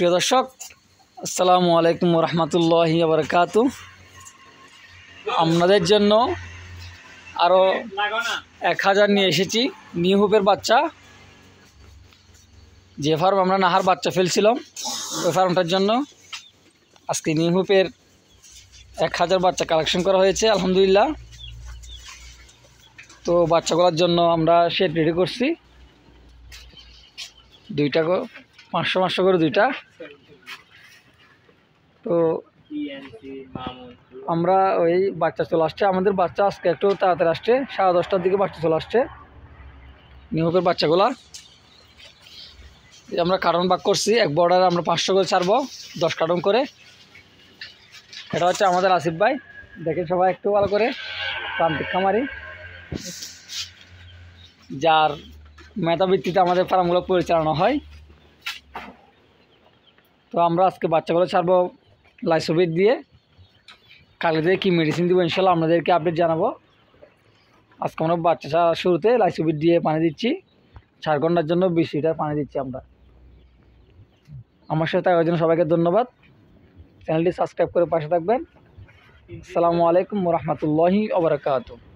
প্রিয় দর্শক, আসসালামু আলাইকুম রহমতুল্লাহি ওয়া বারাকাতুহু। আপনাদের জন্য আরও 1000 নিয়ে এসেছি নিউ হোপের বাচ্চা। যে ফার্ম আমরা নাহার বাচ্চা ফেলছিলাম ওই ফার্মটার জন্য আজকে নিউ হোপের 1000 বাচ্চা কালেকশন করা হয়েছে আলহামদুলিল্লাহ। তো বাচ্চাগুলোর জন্য আমরা শেড রেডি করছি, দুইটা 500 করে দুইটা। তো আমরা ওই বাচ্চা চলে আসছে, আমাদের বাচ্চা আজকে একটু তাড়াতাড়ি আসছে, 10:30টার দিকে বাচ্চা চলে আসছে নিউ হোপের বাচ্চাগুলা। আমরা কার্টন ভাগ করছি, এক বর্ডারে আমরা 500 করে ছাড়বো, 10 কার্টন করে। এটা হচ্ছে আমাদের আসিফ ভাই, দেখেন সবাই একটু ভালো করে, প্রান্তিক খামারি, যার মেধাভিত্তিতে আমাদের ফার্মগুলো পরিচালনা হয়। তো আমরা আজকে বাচ্চাগুলো ছাড়বো লাইসোভিট দিয়ে। কালকে থেকে কী মেডিসিন দিব ইনশাল্লাহ আপনাদেরকে আপডেট জানাবো। আজকে আমরা বাচ্চা ছাড়ার শুরুতে লাইসোভিট দিয়ে পানি দিচ্ছি, 4 ঘন্টার জন্য 20 লিটার পানি দিচ্ছি আমরা। আমার সাথে থাকার জন্য সবাইকে ধন্যবাদ। চ্যানেলটি সাবস্ক্রাইব করে পাশে থাকবেন। আসসালামু আলাইকুম ওয়া রাহমাতুল্লাহি ওয়া বারাকাতুহু।